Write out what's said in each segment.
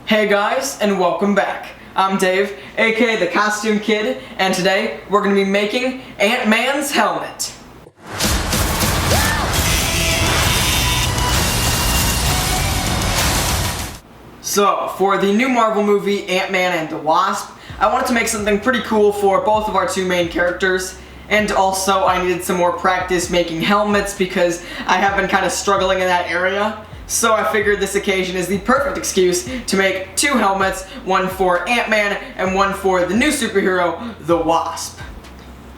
Hey guys, and welcome back. I'm Dave, aka the Costume Kid, and today we're going to be making Ant-Man's helmet. So, for the new Marvel movie, Ant-Man and the Wasp, I wanted to make something pretty cool for both of our two main characters, and also I needed some more practice making helmets because I have been kind of struggling in that area. So I figured this occasion is the perfect excuse to make two helmets, one for Ant-Man and one for the new superhero, the Wasp.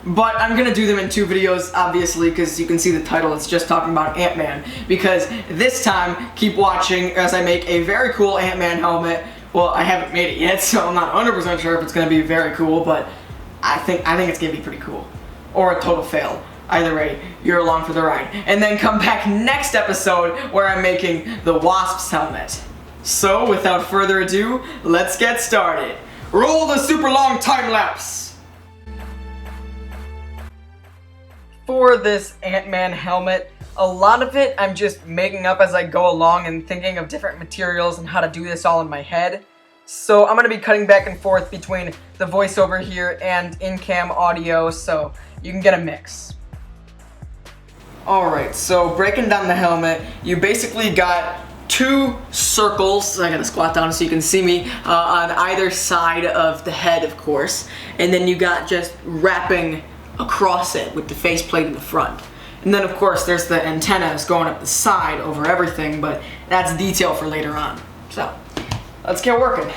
But I'm gonna do them in two videos, obviously, because you can see the title, it's just talking about Ant-Man. Because this time, keep watching as I make a very cool Ant-Man helmet. Well, I haven't made it yet, so I'm not 100% sure if it's gonna be very cool, but I think it's gonna be pretty cool. Or a total fail. Either way, you're along for the ride. And then come back next episode where I'm making the Wasp's helmet. So, without further ado, let's get started. Roll the super long time lapse! For this Ant-Man helmet, a lot of it I'm just making up as I go along and thinking of different materials and how to do this all in my head. So I'm going to be cutting back and forth between the voiceover here and in-cam audio so you can get a mix. Alright, so breaking down the helmet, you basically got two circles, I gotta squat down so you can see me, on either side of the head, of course, and then you got just wrapping across it with the faceplate in the front. And then of course there's the antennas going up the side over everything, but that's detail for later on. So, let's get working.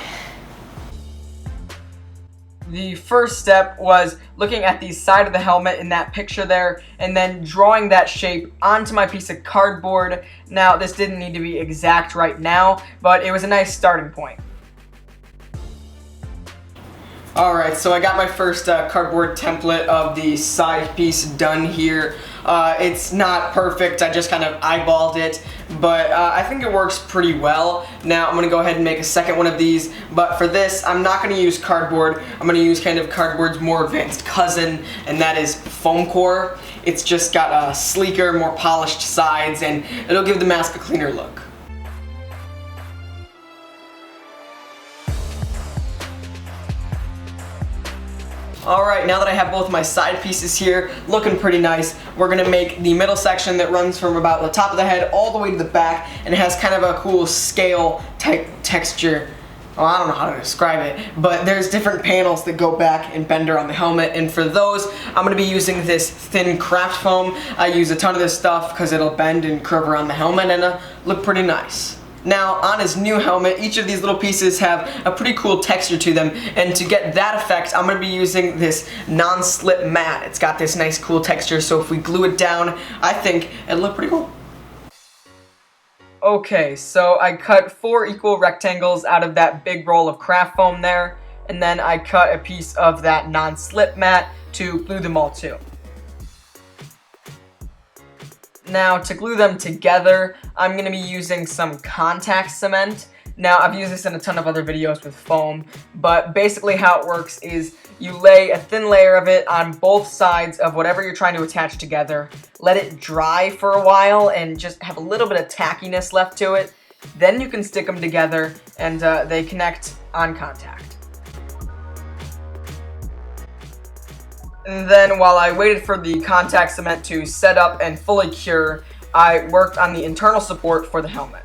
The first step was looking at the side of the helmet in that picture there and then drawing that shape onto my piece of cardboard. Now, this didn't need to be exact right now, but it was a nice starting point. Alright, so I got my first cardboard template of the side piece done here. It's not perfect, I just kind of eyeballed it, but I think it works pretty well. Now I'm going to go ahead and make a second one of these, but for this I'm not going to use cardboard. I'm going to use kind of cardboard's more advanced cousin, and that is foam core. It's just got sleeker, more polished sides, and it'll give the mask a cleaner look. Alright, now that I have both my side pieces here looking pretty nice, we're going to make the middle section that runs from about the top of the head all the way to the back, and it has kind of a cool scale type texture. Well, I don't know how to describe it, but there's different panels that go back and bend around the helmet, and for those, I'm going to be using this thin craft foam. I use a ton of this stuff because it'll bend and curve around the helmet and look pretty nice. Now, on his new helmet, each of these little pieces have a pretty cool texture to them, and to get that effect, I'm going to be using this non-slip mat. It's got this nice cool texture, so if we glue it down, I think it'll look pretty cool. Okay, so I cut 4 equal rectangles out of that big roll of craft foam there, and then I cut a piece of that non-slip mat to glue them all to. Now, to glue them together, I'm going to be using some contact cement. Now, I've used this in a ton of other videos with foam, but basically how it works is you lay a thin layer of it on both sides of whatever you're trying to attach together, let it dry for a while and just have a little bit of tackiness left to it. Then you can stick them together and they connect on contact. And then while I waited for the contact cement to set up and fully cure, I worked on the internal support for the helmet.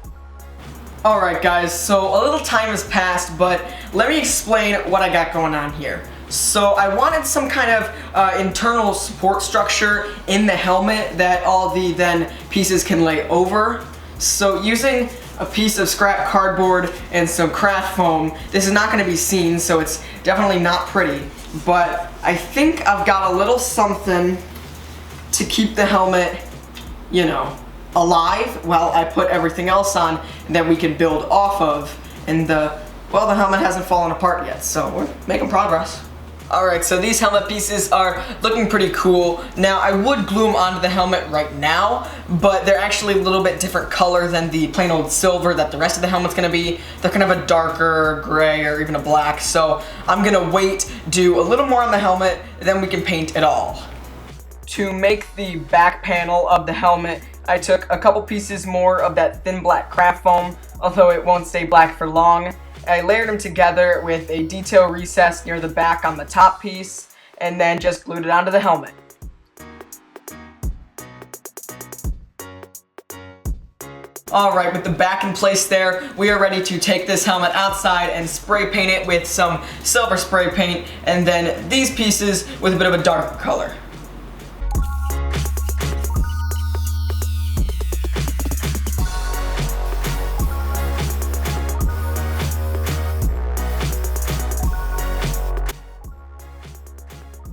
Alright guys, so a little time has passed, but let me explain what I got going on here. So I wanted some kind of internal support structure in the helmet that all the then pieces can lay over. So using a piece of scrap cardboard and some craft foam, this is not going to be seen, so it's definitely not pretty. But I think I've got a little something to keep the helmet, you know, alive while I put everything else on that we can build off of. And the helmet hasn't fallen apart yet, so we're making progress. Alright, so these helmet pieces are looking pretty cool. Now, I would glue them onto the helmet right now, but they're actually a little bit different color than the plain old silver that the rest of the helmet's gonna be. They're kind of a darker gray or even a black, so I'm gonna wait, do a little more on the helmet, then we can paint it all. To make the back panel of the helmet, I took a couple pieces more of that thin black craft foam, although it won't stay black for long, I layered them together with a detail recess near the back on the top piece, and then just glued it onto the helmet. Alright, with the back in place there, we are ready to take this helmet outside and spray paint it with some silver spray paint, and then these pieces with a bit of a darker color.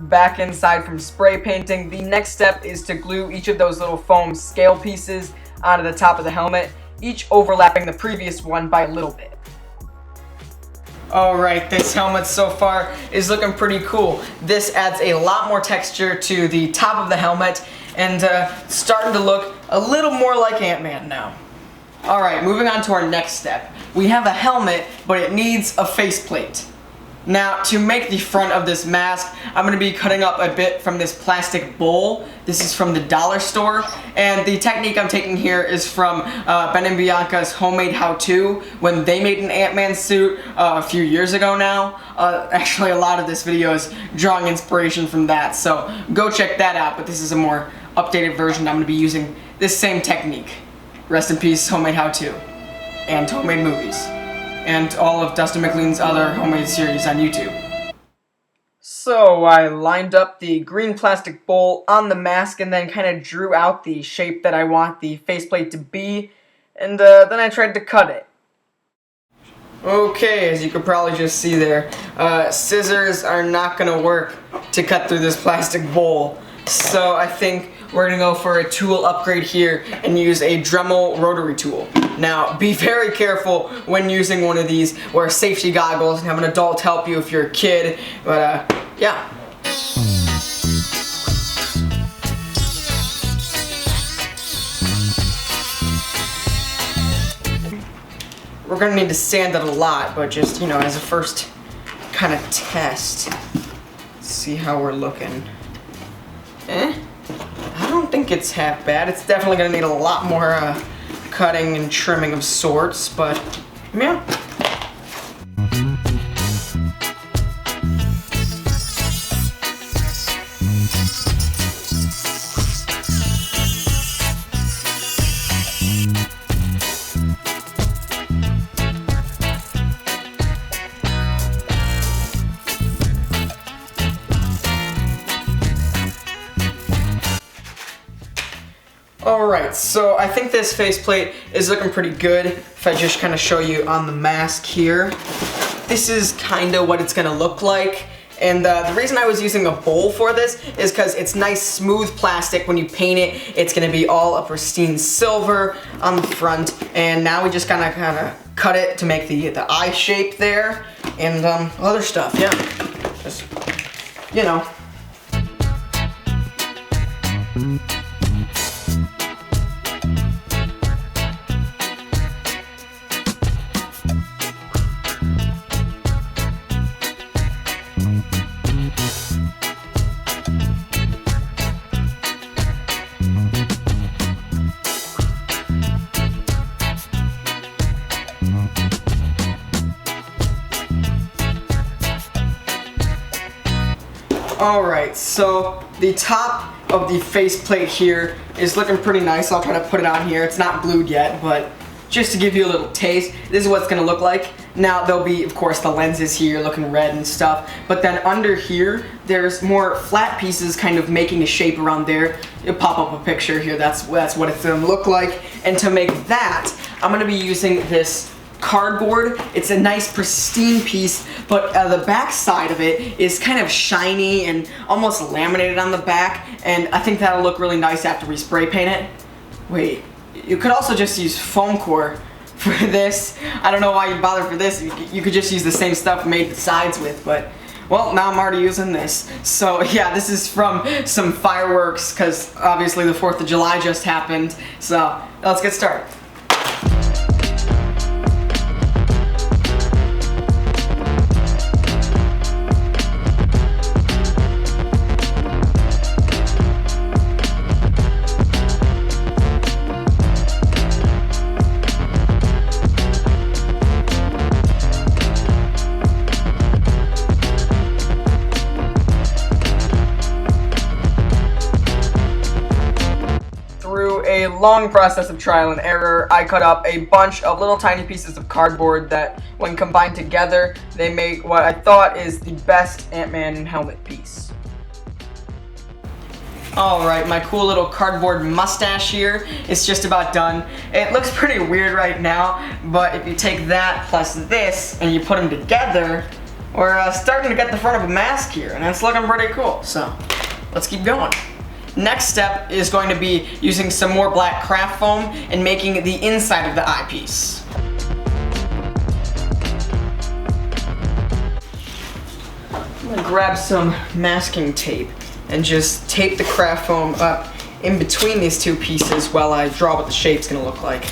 Back inside from spray painting, the next step is to glue each of those little foam scale pieces onto the top of the helmet, each overlapping the previous one by a little bit. Alright, this helmet so far is looking pretty cool. This adds a lot more texture to the top of the helmet and starting to look a little more like Ant-Man now. Alright, moving on to our next step. We have a helmet, but it needs a faceplate. Now, to make the front of this mask, I'm going to be cutting up a bit from this plastic bowl. This is from the dollar store, and the technique I'm taking here is from Ben and Bianca's Homemade How-To, when they made an Ant-Man suit a few years ago now. Actually, a lot of this video is drawing inspiration from that, so go check that out, but this is a more updated version. I'm going to be using this same technique. Rest in peace, Homemade How-To, and Homemade Movies, and all of Dustin McLean's other homemade series on YouTube. So I lined up the green plastic bowl on the mask and then kind of drew out the shape that I want the faceplate to be, and then I tried to cut it. Okay, as you could probably just see there, scissors are not going to work to cut through this plastic bowl, so I think we're going to go for a tool upgrade here and use a Dremel rotary tool. Now, be very careful when using one of these. Wear safety goggles and have an adult help you if you're a kid, but yeah. We're going to need to sand it a lot, but just, you know, as a first kind of test, see how we're looking. I don't think it's half bad. It's definitely going to need a lot more cutting and trimming of sorts, but yeah. Alright, so I think this faceplate is looking pretty good. If I just kind of show you on the mask here, this is kind of what it's going to look like. And the reason I was using a bowl for this is because it's nice smooth plastic. When you paint it, it's going to be all a pristine silver on the front. And now we just kind of cut it to make the eye shape there and other stuff, yeah. Just, you know. Alright, so the top of the faceplate here is looking pretty nice. I'll try to put it on here. It's not glued yet, but just to give you a little taste, this is what it's going to look like. Now, there'll be, of course, the lenses here looking red and stuff, but then under here, there's more flat pieces kind of making a shape around there. It'll pop up a picture here. That's what it's going to look like. And to make that, I'm going to be using this cardboard. It's a nice pristine piece, but the back side of it is kind of shiny and almost laminated on the back, and I think that'll look really nice after we spray paint it. Wait, you could also just use foam core for this. I don't know why you bother for this. You could just use the same stuff made the sides with, but well, now I'm already using this. So yeah, this is from some fireworks because obviously the 4th of July just happened. So let's get started. long process of trial and error, I cut up a bunch of little tiny pieces of cardboard that, when combined together, they make what I thought is the best Ant-Man helmet piece. Alright, my cool little cardboard mustache here is just about done. It looks pretty weird right now, but if you take that plus this and you put them together, we're starting to get the front of a mask here, and it's looking pretty cool. So, let's keep going. Next step is going to be using some more black craft foam and making the inside of the eyepiece. I'm gonna grab some masking tape and just tape the craft foam up in between these two pieces while I draw what the shape's gonna look like.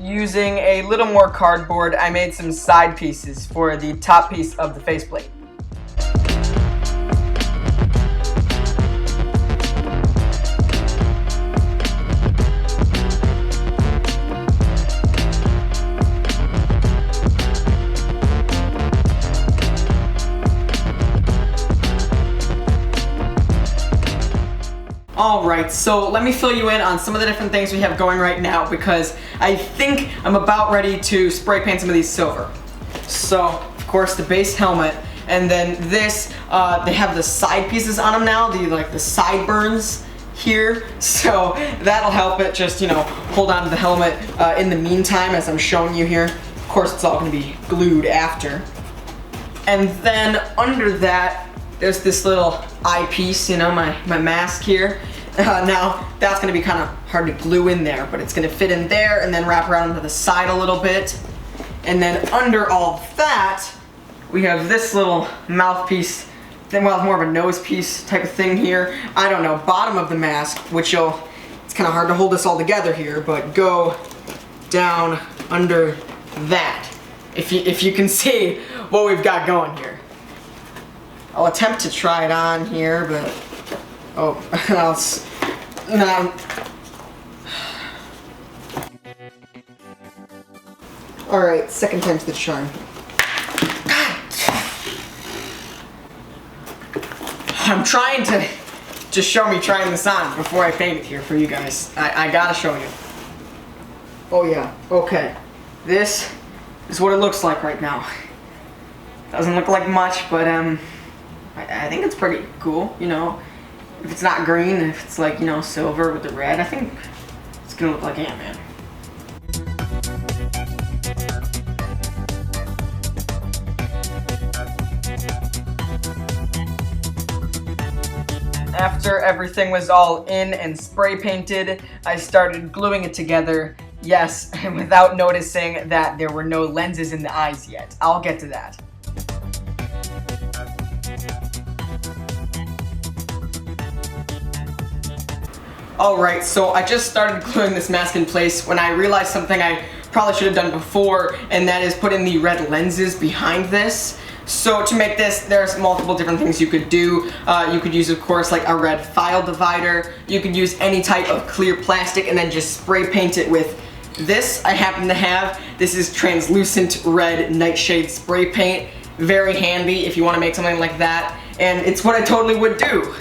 Using a little more cardboard, I made some side pieces for the top piece of the faceplate. Alright, so let me fill you in on some of the different things we have going right now, because I think I'm about ready to spray paint some of these silver. So, of course, the base helmet, and then this, they have the side pieces on them now, the sideburns here, so that'll help it just, hold on to the helmet in the meantime as I'm showing you here. Of course, it's all going to be glued after. And then under that, there's this little eyepiece, my mask here. Now, that's going to be kind of hard to glue in there, but it's going to fit in there and then wrap around to the side a little bit. And then under all of that, we have this little mouthpiece, then we'll have more of a nose piece type of thing here. I don't know, bottom of the mask, which it's kind of hard to hold this all together here, but go down under that. If you can see what we've got going here. I'll attempt to try it on here, but no. Alright, second time's the charm. I'm trying to just show me trying this on before I paint it here for you guys. I gotta show you. Oh yeah, okay. This is what it looks like right now. Doesn't look like much, but I think it's pretty cool, If it's not green, if it's like, silver with the red, I think it's gonna look like Ant-Man. After everything was all in and spray painted, I started gluing it together. Yes, and without noticing that there were no lenses in the eyes yet. I'll get to that. Alright, so I just started gluing this mask in place when I realized something I probably should have done before, and that is put in the red lenses behind this. So to make this, there's multiple different things you could do. You could use, of course, like a red file divider. You could use any type of clear plastic and then just spray paint it with this I happen to have. This is translucent red nightshade spray paint. Very handy if you want to make something like that. And it's what I totally would do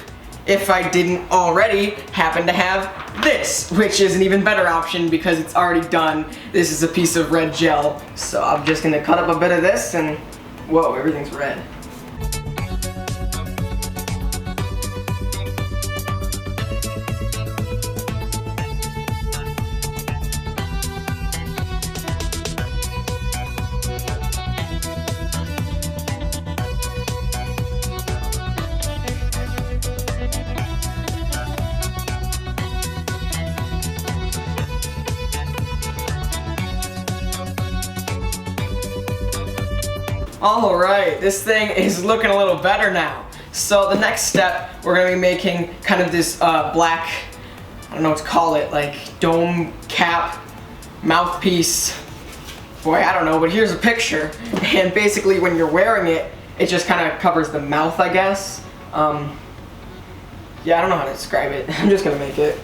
if I didn't already happen to have this, which is an even better option because it's already done. This is a piece of red gel. So I'm just gonna cut up a bit of this and whoa, everything's red. Alright, this thing is looking a little better now. So the next step, we're going to be making kind of this black, I don't know what to call it, like dome cap mouthpiece boy, I don't know, but here's a picture. And basically when you're wearing it, it just kind of covers the mouth, I guess. Yeah, I don't know how to describe it. I'm just gonna make it.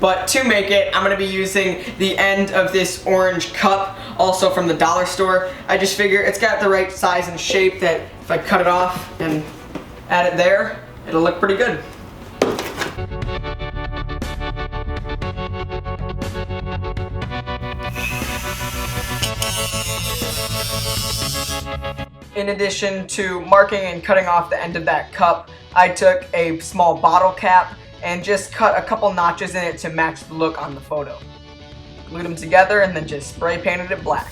But to make it, I'm gonna be using the end of this orange cup, also from the dollar store. I just figure it's got the right size and shape that if I cut it off and add it there, it'll look pretty good. In addition to marking and cutting off the end of that cup, I took a small bottle cap and just cut a couple notches in it to match the look on the photo. Glued them together and then just spray painted it black.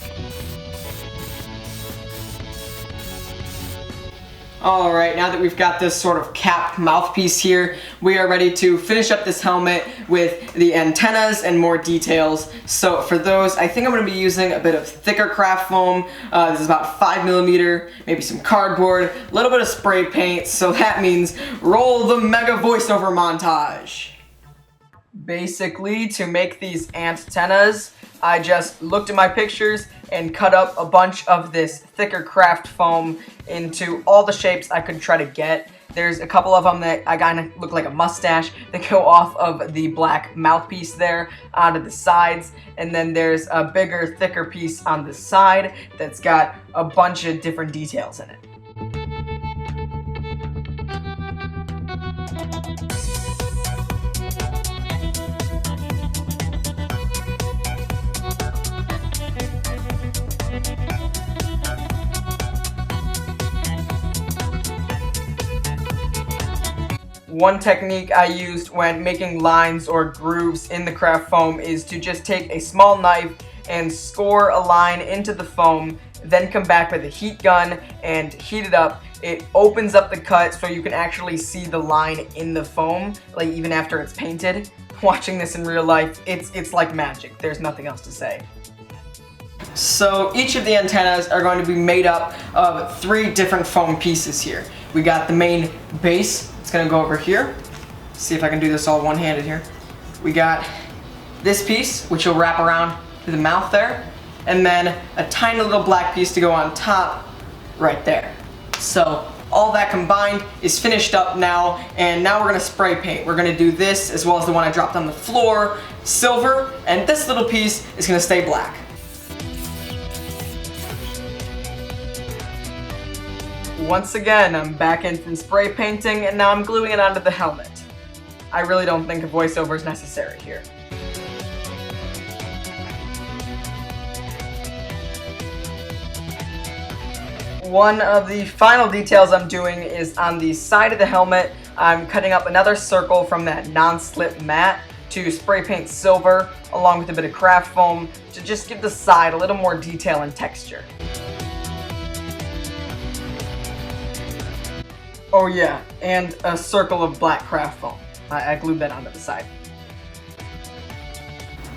Alright, now that we've got this sort of capped mouthpiece here, we are ready to finish up this helmet with the antennas and more details. So for those, I think I'm going to be using a bit of thicker craft foam. This is about 5mm, maybe some cardboard, a little bit of spray paint, so that means roll the mega voiceover montage. Basically, to make these antennas, I just looked at my pictures and cut up a bunch of this thicker craft foam into all the shapes I could try to get. There's a couple of them that I kind of look like a mustache that go off of the black mouthpiece there onto the sides, and then there's a bigger, thicker piece on the side that's got a bunch of different details in it. One technique I used when making lines or grooves in the craft foam is to just take a small knife and score a line into the foam, then come back with a heat gun and heat it up. It opens up the cut so you can actually see the line in the foam, like even after it's painted. Watching this in real life, it's like magic. There's nothing else to say. So each of the antennas are going to be made up of 3 different foam pieces here. We got the main base. It's going to go over here. See if I can do this all one-handed here. We got this piece, which will wrap around to the mouth there, and then a tiny little black piece to go on top right there. So all that combined is finished up now, and now we're going to spray paint. We're going to do this as well as the one I dropped on the floor, silver, and this little piece is going to stay black. Once again, I'm back in from spray painting, and now I'm gluing it onto the helmet. I really don't think a voiceover is necessary here. One of the final details I'm doing is on the side of the helmet. I'm cutting up another circle from that non-slip mat to spray paint silver along with a bit of craft foam to just give the side a little more detail and texture. Oh yeah, and a circle of black craft foam. I glued that onto the side.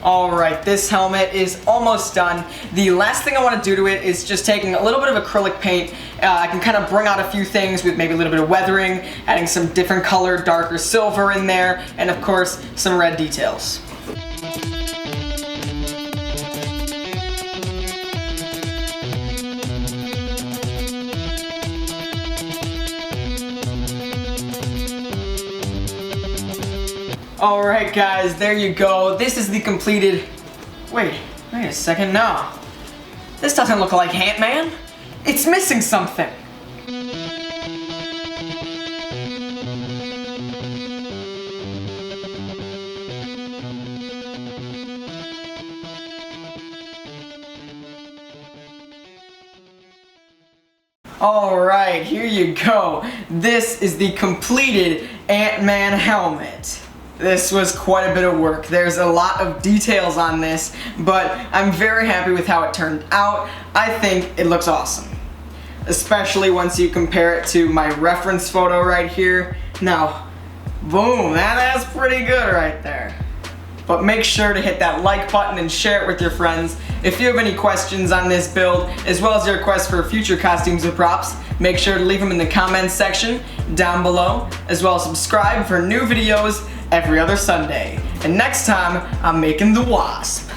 Alright, this helmet is almost done. The last thing I want to do to it is just taking a little bit of acrylic paint. I can kind of bring out a few things with maybe a little bit of weathering, adding some different color, darker silver in there, and of course, some red details. Alright guys, there you go. This is the completed... Wait a second, no. This doesn't look like Ant-Man. It's missing something. Alright, here you go. This is the completed Ant-Man helmet. This was quite a bit of work. There's a lot of details on this, but I'm very happy with how it turned out. I think it looks awesome. Especially once you compare it to my reference photo right here. Now, boom, that's pretty good right there. But make sure to hit that like button and share it with your friends. If you have any questions on this build, as well as your requests for future costumes or props, make sure to leave them in the comments section down below, as well as subscribe for new videos every other Sunday. And next time, I'm making the Wasp.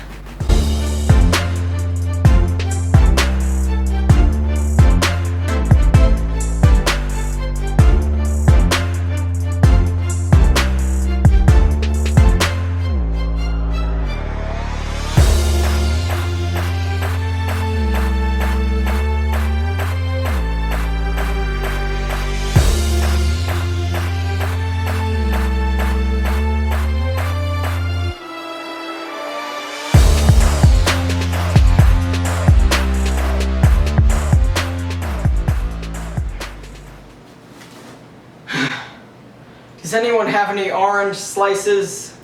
Does anyone have any orange slices?